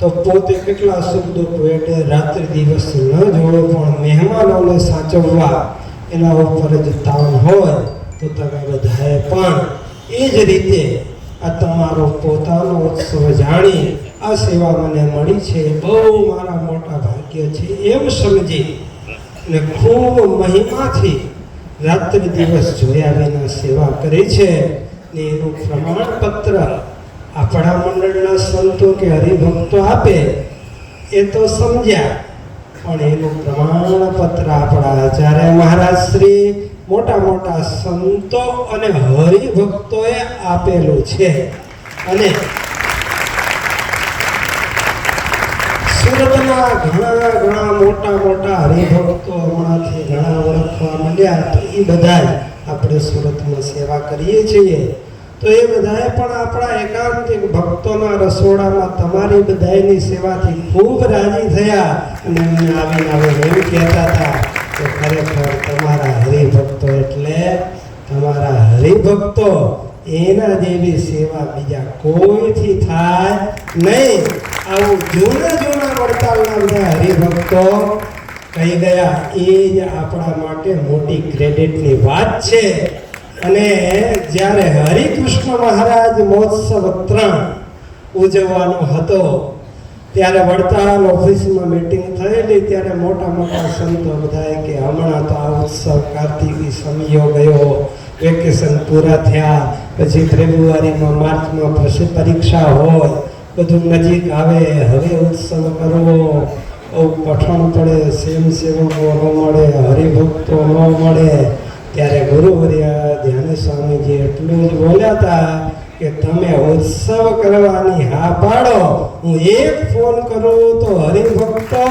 તો પોતે કેટલા સુખ દુઃખ વેઠે રાત્રિ દિવસ ન જોડો પણ મહેમાનોને સાચવવા એના ઉપર જ તાણ હોય તો તમે બધાએ પણ એ જ રીતે આ તમારો પોતાનો ઉત્સવ જાણી આ સેવા મને મળી છે, બહુ મારા મોટા ભાગ્ય છે એમ સમજી અને ખૂબ મહિમાથી રાત્રિ દિવસ જોયા વિના સેવા કરી છે ને એનું પ્રમાણપત્ર આપણા મંડળના સંતો કે હરિભક્તો આપે એ તો સમજ્યા, પણ એનું પ્રમાણપત્ર આપણા આચાર્ય મહારાજ શ્રી મોટા મોટા સંતો અને હરિભક્તોએ આપેલું છે. અને સુરતના ઘણા મોટા મોટા હરિભક્તો હમણાંથી ઘણા ઓળખવા માંડ્યા, તો એ બધા આપણે સુરતમાં સેવા કરીએ છીએ. તો એ બધાએ પણ આપણા એકાંતિક ભક્તોના રસોડામાં તમારી બધાની સેવાથી ખૂબ રાજી થયા અને આવીને એમ કહેતા હતા કે ખરેખર તમારા હરિભક્તો એટલે તમારા હરિભક્તો, એના જેવી સેવા બીજા કોઈથી થાય નહીં. આવું જૂના વડતાલના બધા હરિભક્તો કહી ગયા, એ જ આપણા માટે મોટી ક્રેડિટની વાત છે. અને જ્યારે હરિકૃષ્ણ મહારાજ મહોત્સવ 3 ઉજવવાનો હતો ત્યારે વડતાલ ઓફિસમાં મીટિંગ થયેલી, ત્યારે મોટા સંતો બધાએ કે હમણાં તો આ ઉત્સવ કાર્તિકી સમયો ગયો, વેકેશન પૂરા થયા, પછી ફેબ્રુઆરીમાં માર્ચમાં પછી પરીક્ષા હોય, બધું નજીક આવે, હવે ઉત્સવ કરવો બહુ કઠણ પડે, સ્વયંસેવકો ન મળે, હરિભક્તો ન મળે. ત્યારે ગુરુવર્ય ધ્યાન સ્વામીજી એટલું જ બોલ્યા હતા કે તમે ઉત્સવ કરવાની હા પાડો, હું એક ફોન કરું તો હરિભક્તો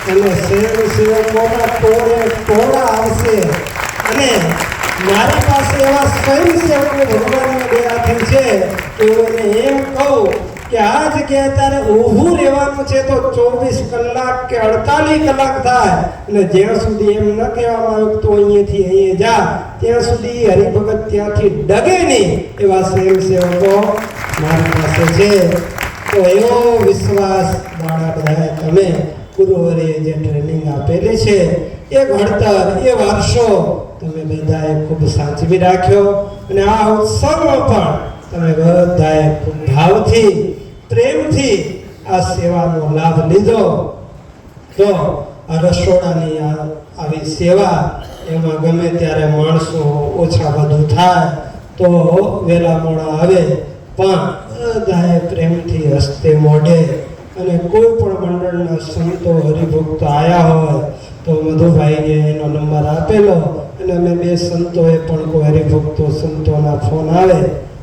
અને સ્વયંસેવકોના ટોળા આવશે અને મારી પાસે એવા સ્વયંસેવકો ભગવાનના દયાથી છે કે હું એને એમ કહું કે આ જગ્યાએ તારે ઊભું રહેવાનું છે તો 24 કલાક કે 48 કલાક થાય, અને જ્યાં સુધી એમ ન કહેવામાં આવે તો અહીંયાથી અહીંયા જા, ત્યાં સુધી હરિભગત ત્યાંથી ડગે નહીં એવા સ્વયંસેવકો મારી પાસે છે. તો એવો વિશ્વાસ મારા બધાએ તમે ગુરુવરે જે ટ્રેનિંગ આપેલી છે એ ઘડતર એ વારસો તમે બધાએ ખૂબ સાચવી રાખ્યો, અને આ ઉત્સવમાં પણ તમે બધાએ ખૂબ ભાવથી પ્રેમથી આ સેવાનો લાભ લીધો. તો આ રસોડાની આવી સેવા એમાં ગમે ત્યારે માણસો ઓછા વધુ થાય તો વહેલા મોડા આવે, પણ બધાએ પ્રેમથી હસ્તે મોઢે, અને કોઈ પણ મંડળના સંતો હરિભક્તો આવ્યા હોય તો મધુભાઈએ એનો નંબર આપેલો, અને અમે બે સંતોએ પણ કોઈ હરિભક્તો સંતોના ફોન આવે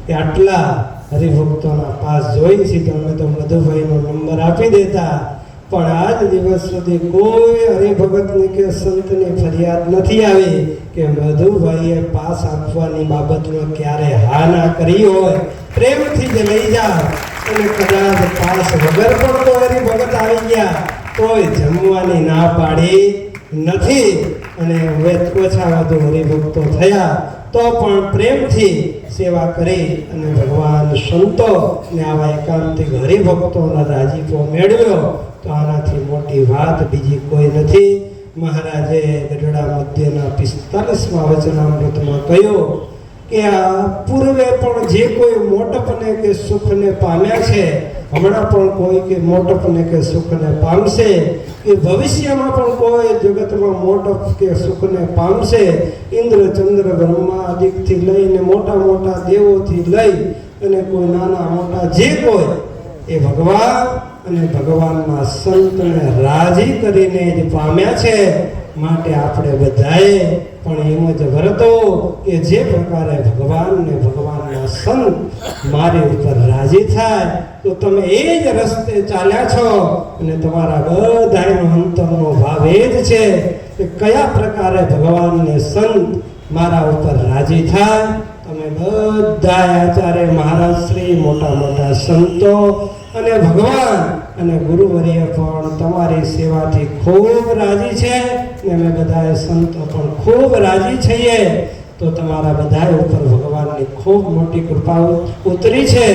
કે આટલા હરિભક્તોના પાસ જોઈ છે તો અમે તો મધુભાઈનો નંબર આપી દેતા, પણ આજ દિવસ સુધી કોઈ હરિભગતની કે સંતની ફરિયાદ નથી આવી કે મધુભાઈએ પાસ આપવાની બાબતમાં ક્યારે હા ના કરી હોય. પ્રેમથી જ લઈ જાઓ, અને કદાચ પાસ વગર પણ તો હરિભગત આવી ગયા તોય જમવાની ના પાડી નથી, અને હવે ઓછા વધુ હરિભક્તો થયા તો પણ પ્રેમથી સેવા કરી અને ભગવાન સંતો ને આવા એકાંતિક હરિભક્તોનો રાજીપો મેળવ્યો તો આનાથી મોટી વાત બીજી કોઈ નથી. મહારાજે ગઢડા મધ્યના 45મા વચનામૃતમાં કહ્યું કે આ પૂર્વે પણ જે કોઈ મોટપને કે સુખને પામ્યા છે, હમણાં પણ કોઈ કે મોટપને કે સુખને પામશે, કે ભવિષ્યમાં પણ કોઈ જગતમાં મોટપ કે સુખને પામશે. ઇન્દ્ર ચંદ્ર બ્રહ્મા આદિથી લઈને મોટા મોટા દેવોથી લઈ અને કોઈ નાના મોટા જે કોઈ એ ભગવાન અને ભગવાનના સંતને રાજી કરીને જ પામ્યા છે. માટે આપણે બધાએ પણ એમ જ વર્તો કે જે પ્રકારે ભગવાન ને ભગવાનના સંત મારી ઉપર રાજી થાય તો તમે એ જ રસ્તે ચાલ્યા છો, અને તમારા બધાનો અંતરનો ભાવ એ જ છે કે કયા પ્રકારે ભગવાન ને સંત મારા ઉપર રાજી થાય. તમે બધા આચાર્ય મહારાજ શ્રી મોટા મોટા સંતો અને ભગવાન અને ગુરુવર્ય પણ તમારી સેવાથી ખૂબ રાજી છે, ને અમે બધા સંતો પણ ખૂબ રાજી છીએ. તો તમારા બધા ઉપર ભગવાનની ખૂબ મોટી કૃપા ઉતરી છે,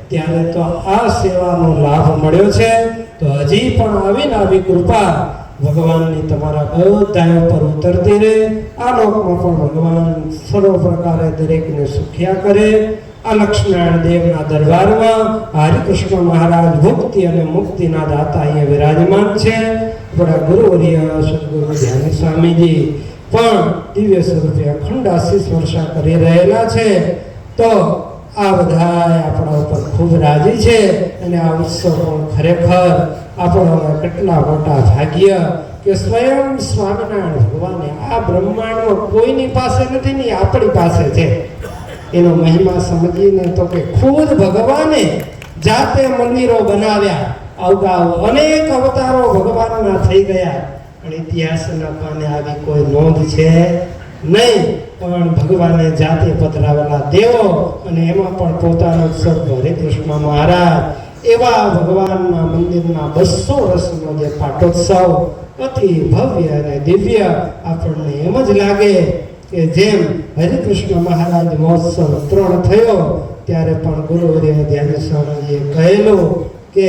ત્યારે તો આ સેવાનો લાભ મળ્યો છે. તો હજી પણ આવીને આવી કૃપા ભગવાનની તમારા બધા ઉપર ઉતરતી રહે. આ લોકમાં પણ ભગવાન સર્વ પ્રકારે દરેકને સુખ્યા કરે. આ લક્ષ્મણ દેવના દરબારમાં હરિકૃષ્ણ મહારાજ ભુક્તિ અને મુક્તિના દાતા અહીંયા વિરાજમાન છે. આપણા ગુરુવર્ય સદગુરુ ધ્યાન સ્વામીજી પણ દિવ્ય સ્વરૂપે અખંડ આશીષ વર્ષા કરી રહેલા છે. તો આ બધા આપણા ઉપર ખૂબ રાજી છે, અને આ ઉત્સવ પણ ખરેખર આપણોના કેટલા મોટા ભાગ્ય કે સ્વયં સ્વામિનારાયણ ભગવાને આ બ્રહ્માંડમાં કોઈની પાસે નથી ને આપણી પાસે છે. એનો મહિમા સમજીને તો કે ખુદ ભગવાને જાતે મંદિરો બનાવ્યા, અવગાવ અનેક અવતારો ભગવાનના થઈ ગયા, પણ ઇતિહાસના પાને આવી કોઈ નોંધ છે નહીં. પણ ભગવાને જાતે પધરાવેલા દેવો, અને એમાં પણ પોતાનો ઉત્સવ હરિકૃષ્ણ મહારાજ એવા ભગવાનના મંદિરના 200 વર્ષનો જે પાટોત્સવ અતિ ભવ્ય અને દિવ્ય આપણને એમ જ લાગે કે જેમ હરિકૃષ્ણ મહારાજ મહોત્સવ 3 થયો ત્યારે પણ ગુરુવર્ય ધ્યાન સ્વામીજીએ કહેલું કે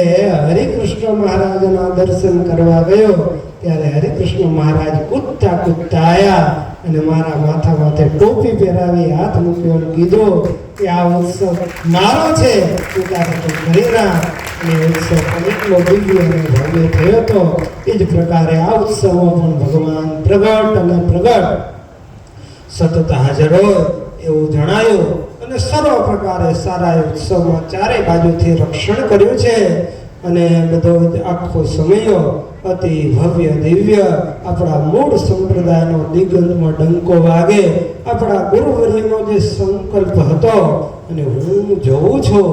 હરિકૃષ્ણ મહારાજના દર્શન કરવા ગયો ત્યારે હરિકૃષ્ણ મહારાજ કૂદતા કૂદતા આવ્યા અને મારા માથા માથે ટોપી પહેરાવી હાથ મૂક્યો અને કીધું કે આ ઉત્સવ મારો છે, તું તારે તો કરી રાખ. અને ઉત્સવ પણ એટલો દિવ્ય અને ભવ્ય થયો હતો. એ જ પ્રકારે આ ઉત્સવો પણ ભગવાન પ્રગટ અને પ્રગટ સતત હાજર હોય એવું જણાયું, અને સર્વ પ્રકારે સારા ઉત્સવમાં ચારે બાજુથી રક્ષણ કર્યું છે. અને બધો આખો સમયો અતિ ભવ્ય દિવ્ય આપણા મૂળ સંપ્રદાયનો દિગંતમાં ડંકો વાગે. આપણા ગુરુવર્યનો જે સંકલ્પ હતો, અને હું જોઉં છું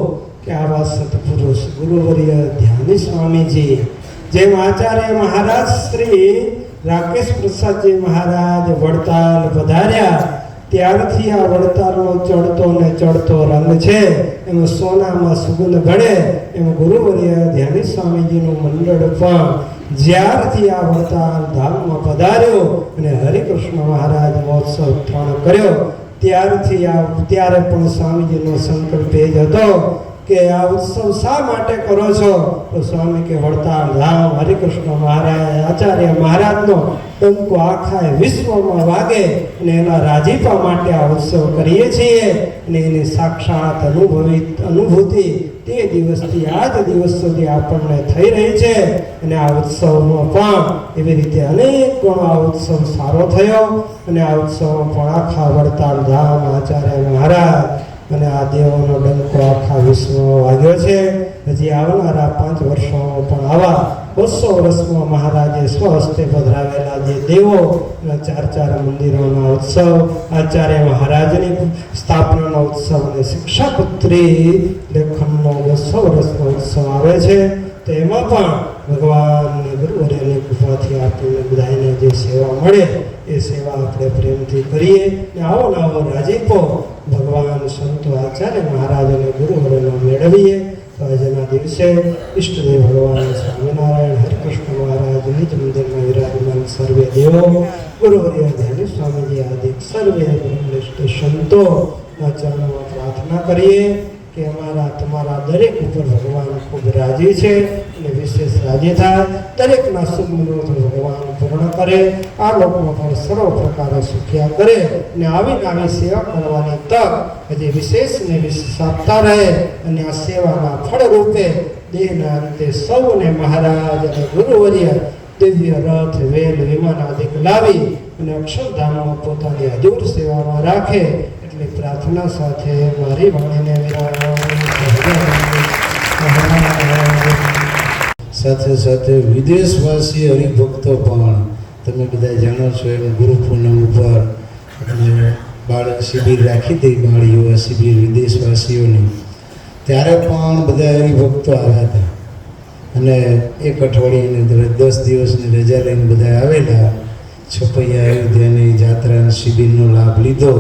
કે આવા સત્પુરુષ ગુરુવર્ય ધ્યાની સ્વામીજી જેમ આચાર્ય મહારાજ શ્રી રાકેશ પ્રસાદજી મહારાજ વડતાલ પધાર્યા ત્યારથી આ વડતાલનો ચડતો ને ચડતો રંગ છે. એમાં સોનામાં સુગંધ ઘડે એમ ગુરુવર્ય ધ્યાની સ્વામીજીનું મંડળ પણ જ્યારથી આ વડતાલ ધામમાં પધાર્યો અને હરિકૃષ્ણ મહારાજ મહોત્સવ ત્રણ કર્યો ત્યારે પણ સ્વામીજીનો સંકલ્પ એ જ હતો કે આ ઉત્સવ શા માટે કરો છો? તો સ્વામી કે વડતાલ ધામ હરિકૃષ્ણ મહારાજ આચાર્ય મહારાજનો ડંકો આખા વિશ્વમાં વાગે અને એના રાજીપા માટે આ ઉત્સવ કરીએ છીએ. અને એની સાક્ષાત અનુભૂતિ તે દિવસથી આજ દિવસ સુધી આપણને થઈ રહી છે. અને આ ઉત્સવનો પણ એવી રીતે અનેક ગણો આ ઉત્સવ સારો થયો. અને આ ઉત્સવમાં પણ આખા વડતાલ ધામ આચાર્ય મહારાજ અને આ દેવોનો ડંકો આખા વિશ્વમાં વાગ્યો છે. હજી આવનારા 5 વર્ષોમાં પણ આવા 200 વર્ષમાં મહારાજે સ્વહસ્તે પધરાવેલા જે દેવો અને 4 મંદિરોના ઉત્સવ, આચાર્ય મહારાજની સ્થાપનાનો ઉત્સવ અને શિક્ષાપુત્રી લેખનનો 200 વર્ષનો ઉત્સવ આવે છે. તો એમાં પણ ભગવાન ગુરુવર્યની કૃપાથી આપણને બધાને જે સેવા મળે એ સેવા આપણે પ્રેમથી કરીએ. ને આવો નવો રાજીપો ભગવાન સંતો આચાર્ય મહારાજ અને ગુરુવર્યનો મેળવીએ. તો આજના દિવસે ઈષ્ટદેવ ભગવાન સ્વામિનારાયણ હરિકૃષ્ણ મહારાજ નિજ મંદિરમાં વિરાજમાન સર્વે દેવો, ગુરુવર્ય ધ્યાની સ્વામીજી આદિ સર્વે બ્રહ્મનિષ્ઠ સંતોના ચરણોમાં પ્રાર્થના કરીએ કે તમારા દરેક ઉપર ભગવાન ખૂબ રાજી છે અને વિશેષ રાજી થાય. દરેકના શુભ મનોરથ ભગવાન પૂર્ણ કરે. આ લોકોમાં પણ સર્વ પ્રકારે સુખ્યા કરે અને આવી સેવા કરવાની તક હજી વિશેષ ને વિશેષ આપતા રહે. અને આ સેવાના ફળ રૂપે દેહના અંતે સૌને મહારાજ અને ગુરુવર્ય દિવ્ય રથ વેલ વિમાન આદિક લાવી અને અક્ષરધામમાં પોતાની હજુર સેવામાં રાખે એટલી પ્રાર્થના સાથે મારી વાણીને વિરામ. સાથે સાથે વિદેશવાસી હરિભક્તો પણ તમે બધા જાણો છો એમ ગુરુ પૂનમ ઉપર આપણે બાળક શિબિર રાખી હતી, બાળ યુવા શિબિર વિદેશવાસીઓની. ત્યારે પણ બધા હરિભક્તો આવ્યા હતા અને 1 અઠવાડિયાની 10 દિવસની રજા લઈને બધા આવેલા. છપૈયા અયોધ્યાની જાત્રાની શિબિરનો લાભ લીધો.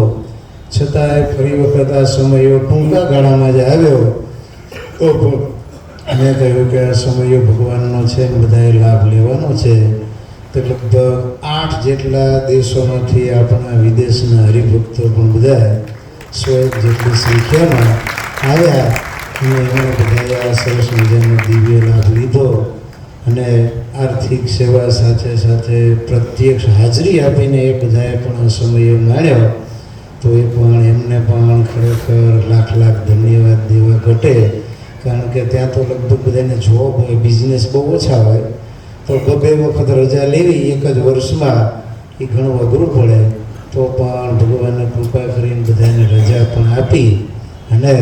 છતાંય ફરી વખત આ સમયો ટૂંકા ગાળામાં જ આવ્યો. તો મેં કહ્યું કે આ સમયો ભગવાનનો છે અને બધાએ લાભ લેવાનો છે. તો લગભગ 8 જેટલા દેશોમાંથી આપણા વિદેશના હરિભક્તો પણ બધા 100 જેટલી સંખ્યામાં આવ્યા અને એમણે બધાએ આ સરસ મજાનો દિવ્ય લાભ લીધો. અને આર્થિક સેવા સાથે સાથે પ્રત્યક્ષ હાજરી આપીને એ બધાએ પણ આ સમયો માણ્યો. તો એ પણ એમને પણ ખરેખર લાખ ધન્યવાદ દેવા ઘટે. કારણ કે ત્યાં તો લગભગ બધાને જોબ હોય, બિઝનેસ બહુ ઓછા હોય. તો 2 વખત રજા લેવી એક જ વર્ષમાં એ ઘણું અઘરું પડે. તો પણ ભગવાનને કૃપા કરીને બધાને રજા પણ આપી અને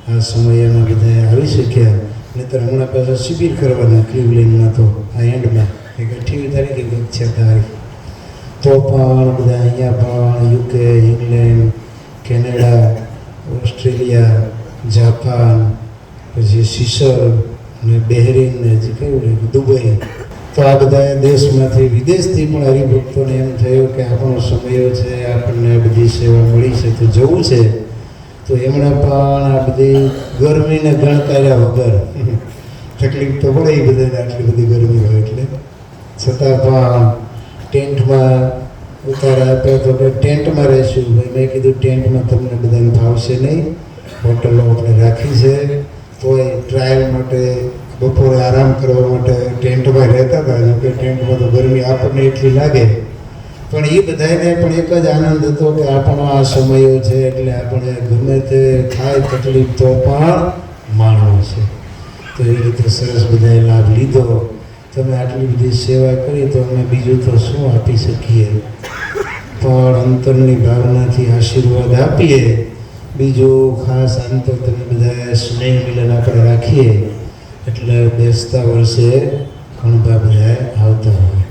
આ સમયમાં બધા આવી શક્યા. નહીંતર હમણાં પાછા શિબિર કરવાના ક્લિવલેન્ડમાં તો આ એન્ડમાં 28 તારીખે 6 તારીખ. તો પણ બધા અહીંયા પણ UK, England, Canada, Australia, Japan, પછી સિસર ને બહેરીન ને હજી કયું દુબઈ. તો આ બધા દેશમાંથી વિદેશથી પણ હરિભક્તોને એમ થયું કે આપણો સમયો છે, આપણને આ બધી સેવા મળી છે તો જવું છે. તો એમણે પણ આ બધી ગરમીને ગણકાર્યા વગર, તકલીફ તો પડે એ બધાને આટલી બધી ગરમી હોય એટલે, છતાં પણ ટેન્ટમાં ઉતારા આપ્યા. તો કે ટેન્ટમાં રહીશું. ભાઈ મેં કીધું ટેન્ટમાં તમને બધાને ભાવશે નહીં, હોટલો આપણે રાખી છે. તોય ટ્રાયલ માટે બપોરે આરામ કરવા માટે ટેન્ટમાં રહેતા હતા. જો કે ટેન્ટમાં તો ગરમી આપણને એટલી લાગે, પણ એ બધાને પણ એક જ આનંદ હતો કે આપણો આ સમયો છે એટલે આપણે ગમે તે થાય તકલીફ તો પણ માણવો છે. તો એ રીતે સરસ બધાએ લાભ લીધો. તમે આટલી બધી સેવા કરી તો અમે બીજું તો શું આપી શકીએ, પણ અંતરની ભાવનાથી આશીર્વાદ આપીએ. બીજું ખાસ આમ તો તમે બધા સ્નેહ મિલન આપણે રાખીએ એટલે બેસતા વર્ષે ઘણા બધા આવતા હોય.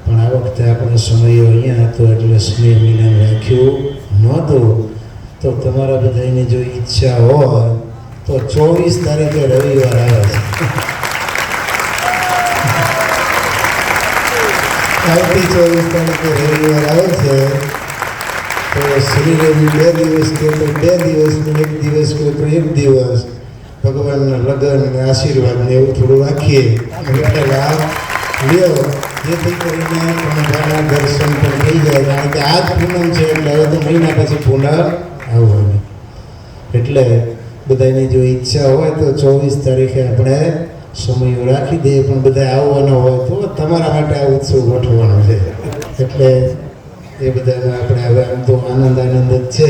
પણ આ વખતે આપણો સમયો અહીંયા હતો એટલે સ્નેહ મિલન રાખ્યું નહોતું. તો તમારા બધાની જો ઈચ્છા હોય તો 24 તારીખે રવિવાર આવે છે. આવતી 24 તારીખે રવિવાર આવે છે. તો શનિ રવિ 2 દિવસ કે તો 2 દિવસ ને 1 દિવસ કે તો 1 દિવસ ભગવાનના લગ્ન ને આશીર્વાદ ને એવું થોડું રાખીએ એટલે લાભ લ્યો, જેથી કરીને તમારા દર્શન પણ થઈ જાય. કારણ કે આ જ પૂનમ છે એટલે હવે તો મહિના પછી પૂનમ આવવાની. એટલે બધાની જો ઈચ્છા હોય તો 24 તારીખે આપણે સમય રાખી દઈએ, પણ બધા આવવાનો હોય તો તમારા માટે આ ઉત્સવ ગોઠવવાનો છે. એટલે એ બધાને આપણે હવે આમ તો આનંદ જ છે.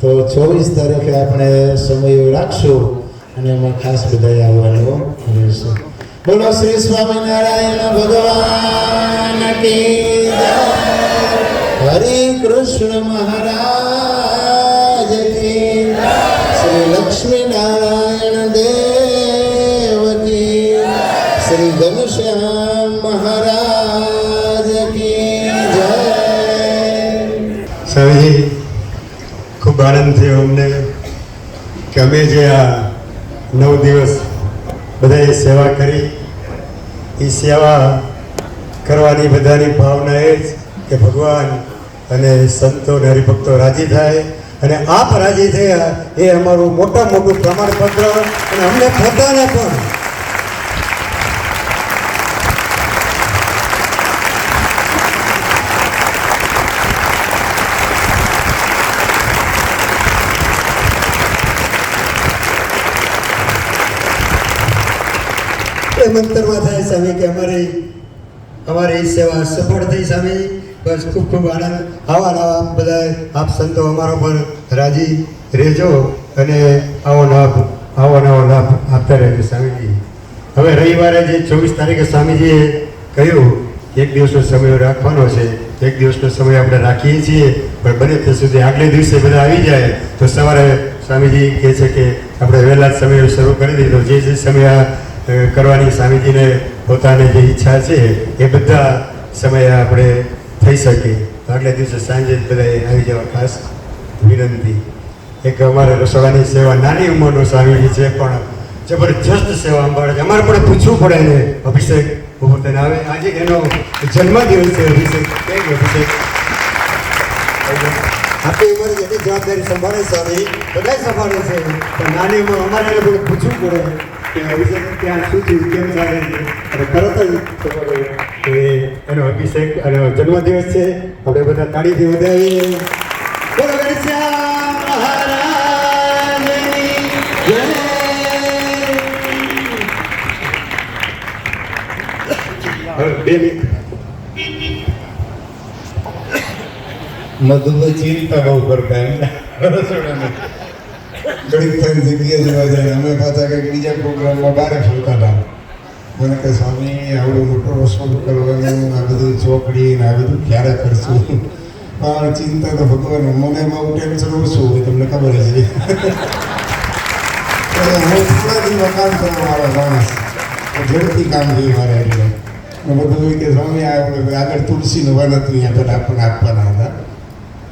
તો 24 તારીખે આપણે સમય રાખશું અને એમાં ખાસ બધા આવવાનું રહેશે. બોલો શ્રી સ્વામિનારાયણ ભગવાન કી જય. હરે કૃષ્ણ મહારાજ કી જય. શ્રી લક્ષ્મી નારાયણ દેવ કી જય. શ્રી ઘનશ્યામ મહારાજ કી જય. સ્વામીજી, ખૂબ આનંદ થયો અમને કે અમે જે આ 9 દિવસ બધાએ સેવા કરી, એ સેવા કરવાની બધાની ભાવના એ જ કે ભગવાન અને સંતો અને હરિભક્તો રાજી થાય અને આપ રાજી થયા એ અમારું મોટું પ્રમાણપત્ર અને અમને પોતાને પણ મંતરમાં થાય સ્વામી કે અમારી સેવા સફળ થઈ સ્વામી. બસ ખૂબ આનંદ. આવા બધા આપ સંતો અમારા પર રાજી રહેજો અને આવો નવો લાભ આપતા રહેજો સ્વામીજી. હવે રવિવારે જે 24 તારીખે સ્વામીજીએ કહ્યું 1 દિવસનો સમય રાખવાનો છે, 1 દિવસનો સમય આપણે રાખીએ છીએ, પણ બને ત્યાં સુધી આગલે દિવસે બધા આવી જાય તો સવારે સ્વામીજી કહે છે કે આપણે વહેલા જ સમય શરૂ કરી દીધો. જે સમય કરવાની સ્વામીજીને પોતાને જે ઈચ્છા છે એ બધા સમયે આપણે થઈ શકે. આગલે દિવસે સાંજે જ બધાએ આવી જવા ખાસ વિનંતી. એક અમારે રસોડાની સેવા નાની ઉંમરનો સ્વામીજી છે પણ જબરજસ્ત સેવા અંબાડે છે. અમારે પણ પૂછવું પડે ને અભિષેક ઉપરતને આવે. આજે એનો જન્મદિવસ છે. અભિષેક કઈ અભિષેક આપણી ઉંમર જેટલી જવાબદારી સંભાળે સ્વામી બધા સંભાળે છે, પણ નાની ઉંમર અમારે એને બધું પૂછવું પડે કે અભિષેક ત્યાં શું થયું, કેમ ચાલે છે, અને તરત જ ખબર કે એનો અભિષેક અને જન્મદિવસ છે. આપણે બધા તાળીથી વધાવીએ. બોલો ઘનશ્યામ મહારાજની જય. હવે 2 મિનિટ મધુભાઈ ચિંતા બહુ કરતા એમ રસોડામાં ઘડીક થઈને જગ્યા જવા જાય. અમે પાછા કંઈક બીજા પ્રોગ્રામમાં બહાર ફરતા હતા. મને કે સ્વામી આવડું મોટો રસોડું કરવાનું, આ બધું ચોકડી ને આ બધું ક્યારે કરશું? પણ ચિંતા તો ભગવાન, મને એમાં હું ટેન્શન ઓછું હોય, તમને ખબર જ છે. હું થોડાથી કામ કરવાવાળો માણસ, ઝડપથી કામ જોઈએ મારે. એટલે બધું કે સ્વામી આગળ તુલસીનું વન હતું, અહીંયા બધા આપણને આપવાના હતા.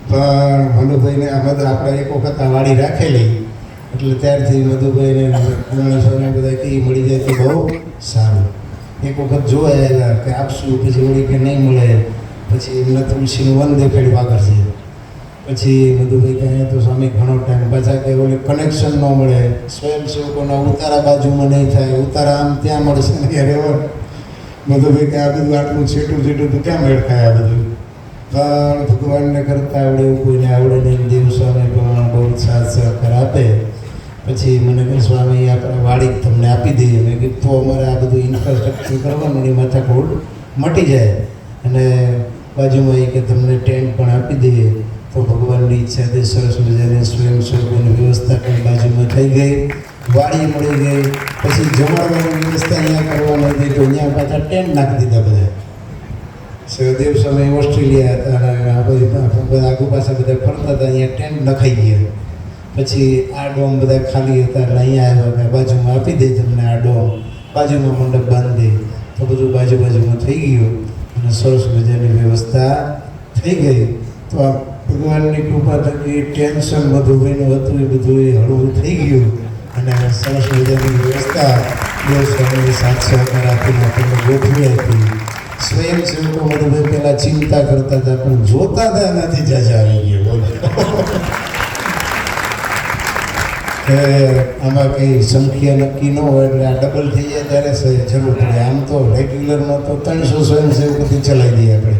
પણ મધુભાઈને આપણે એક વખત આ વાડી રાખેલી એટલે ત્યારથી મધુભાઈને ગણેશોને બધા કંઈ મળી જાય તો બહુ સારું. એક વખત જોવા આવ્યા કે આપશું, પછી વળી કે નહીં મળે, પછી એમને તુલસીનું વન દેખાડ્યું આગળ છે. પછી મધુભાઈ કહે તો સ્વામી ઘણો ટાઈમ પાછા કે ઓલે કનેક્શન ન મળે, સ્વયંસેવકોના ઉતારા બાજુમાં નહીં થાય, ઉતારા આમ ત્યાં મળશે ને રહેવા. મધુભાઈ કે આ બધું આટલું છેટું તો ક્યાં મેળ ખાય આ બધું? પણ ભગવાનને કરતા આવડે એવું કોઈને આવડે નહીં. દેવ સ્વામી પણ બહુ સાથ સહકાર આપે. પછી મને કહે સ્વામી આપણે વાડી તમને આપી દઈએ. મેં કીધું તો અમારે આ બધું ઇન્ફ્રાસ્ટ્રક્ચર કરવાનું એની માથાકૂટ મટી જાય. અને બાજુમાં એ કે તમને ટેન્ટ પણ આપી દઈએ. તો ભગવાનની ઈચ્છાથી સરસ મજાની સ્વયંસેવકોની વ્યવસ્થા પણ બાજુમાં થઈ ગઈ, વાડી મળી ગઈ. પછી જમાડવાની વ્યવસ્થા અહીંયા કરવાની હતી તો અહીંયા પાછા ટેન્ટ નાખી દીધા બધા. સહદેવ સ્વામી ઓસ્ટ્રેલિયા હતા અને બધા આગુ પાસે બધા ફરતા હતા, અહીંયા ટેન્ટ નખાઈ ગયા. પછી આ ડોમ બધા ખાલી હતા એટલે અહીંયા આવ્યા, બાજુમાં આપી દે તમને આ ડોમ, બાજુમાં મંડપ બાંધી દે. તો બધું બાજુમાં થઈ ગયું અને સરસ મજાની વ્યવસ્થા થઈ ગઈ. તો આ ભગવાનની કૃપા થકી ટેન્શન બધું એનું હતું એ બધું હળવું થઈ ગયું અને સરસ મજાની વ્યવસ્થા દેવ સ્વામીએ સાથ સહકાર આપીને આપણને ગોઠવી હતી. સ્વયંસેવકો મધુભાઈ પહેલા ચિંતા કરતા હતા પણ જોતા હતા એનાથી જાજા આવી ગયો બોલો કે આમાં કંઈ સંખ્યા નક્કી ન હોય એટલે આ ડબલ થઈ જાય ત્યારે જરૂર પડે. આમ તો રેગ્યુલરમાં તો 300 સ્વયંસેવકોથી ચલાવી દઈએ આપણે.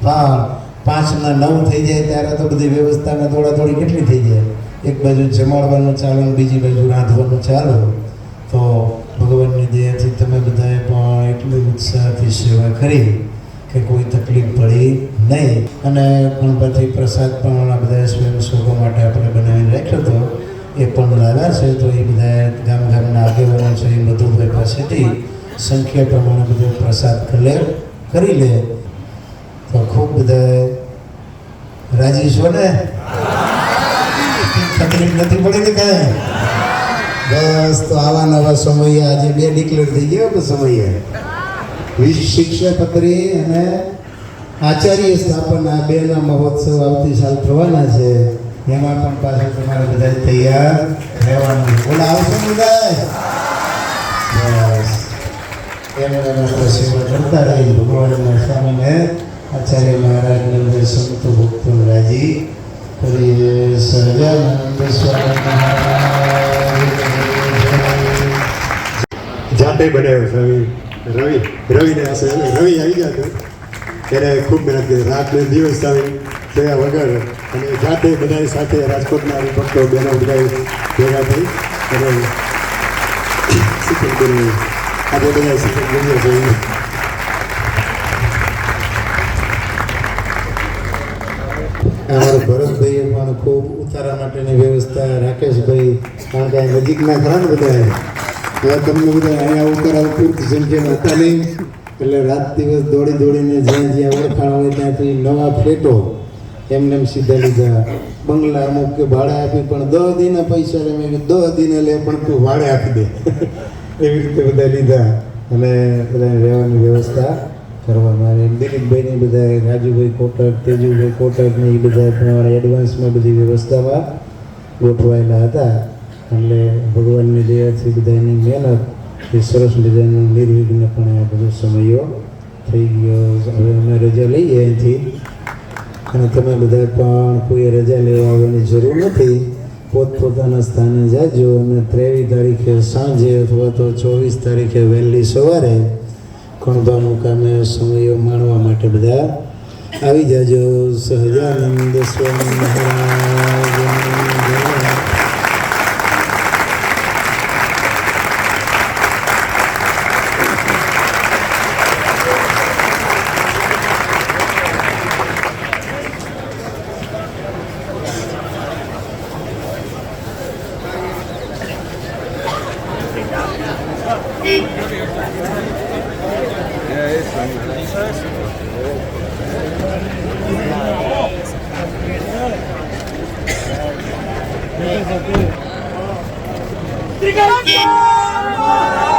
પણ 5 ના 9 થઈ જાય ત્યારે તો બધી વ્યવસ્થાને દોડાદોડી કેટલી થઈ જાય. એક બાજુ જમાડવાનું ચાલો, બીજી બાજુ રાંધવાનું ચાલો. તો ભગવાનની દયાથી તમે બધાએ પણ એટલી ઉત્સાહથી સેવા કરી કે કોઈ તકલીફ પડી નહીં. અને ગણપતિ પ્રસાદ પણ આ બધા સ્વયંસેવકો માટે આપણે બનાવીને રાખ્યો હતો, એ પણ લાવ્યા છે. તો એ બધા ગામના આગેવાનો છે એ મધુભાઈ પાસેથી સંખ્યા પ્રમાણે બધો પ્રસાદ કરી લે. તો ખૂબ બધા રાજી છો ને? તકલીફ નથી પડી ને કાંઈ? બસ તો આવા નવા સમયે આજે 2 ડિક્લેર થઈ ગયા તો સમયે શિક્ષાપત્રી અને આચાર્ય સ્થાપન આ 2ના મહોત્સવ આવતી સાલ થવાના છે. એમાં પણ પાછું તમારે બધા તૈયાર રહેવાનું. બોલા આવશો બધા? બસ એને આપણે સેવા કરતા રહીએ. ભગવાનના સ્વામીને આચાર્ય મહારાજને સંતો ભક્તો રાજી કરીએ. સહજાનંદ સ્વામી મહારાજ જાતે બનાવ્યો સ્વામી રવિને રવિ આવી જતો ત્યારે ખૂબ મહેનત કરી. રાત ને દિવસ સ્વામી જોયા વગર અને જાતે બધા સાથે રાજકોટના ભક્તો બહેનો બધા ભેગા થઈ અને શિક્ષણ કર્યું. આજે બધા શિક્ષણ કરીએ છીએ. અમારા ભરતભાઈએ પણ ખૂબ ઉતારા માટેની વ્યવસ્થા, રાકેશભાઈ કારણ કે આ નજીકના ખરા ને બધા હવે તમને બધા અહીંયા ઉતારા પૂરતી સંખ્યામાં હતા નહીં એટલે રાત દિવસ દોડીને જ્યાં ઓળખાણ હોય ત્યાંથી નવા ફ્લેટો એમને સીધા લીધા. બંગલા અમુક કે ભાડે આપી પણ 10 દીના પૈસા લે. મેં 10 દીને લે પણ તું ભાડે આપી દે એવી રીતે બધા લીધા અને બધાને રહેવાની વ્યવસ્થા કરવામાં આવી. દિલીપભાઈને બધા રાજુભાઈ કોટક, તેજુભાઈ કોટક ને એ બધા તમારા એડવાન્સમાં બધી વ્યવસ્થામાં ગોઠવાયેલા હતા. એટલે ભગવાનની દયાથી બધાની મહેનત એ સરસ મજાનું નિર્વિઘ્ન પણ આ બધો સમયો થઈ ગયો. હવે અમે રજા લઈએ અહીંથી અને તમે બધા પણ કોઈ રજા લેવા આવવાની જરૂર નથી. પોતપોતાના સ્થાને જાજો અને 23 તારીખે સાંજે અથવા તો 24 તારીખે વહેલી સવારે કણભા મુકામે સમયો માણવા માટે બધા આવી જાજો. સહજાનંદ સ્વામી મહારાજ. Tricolor!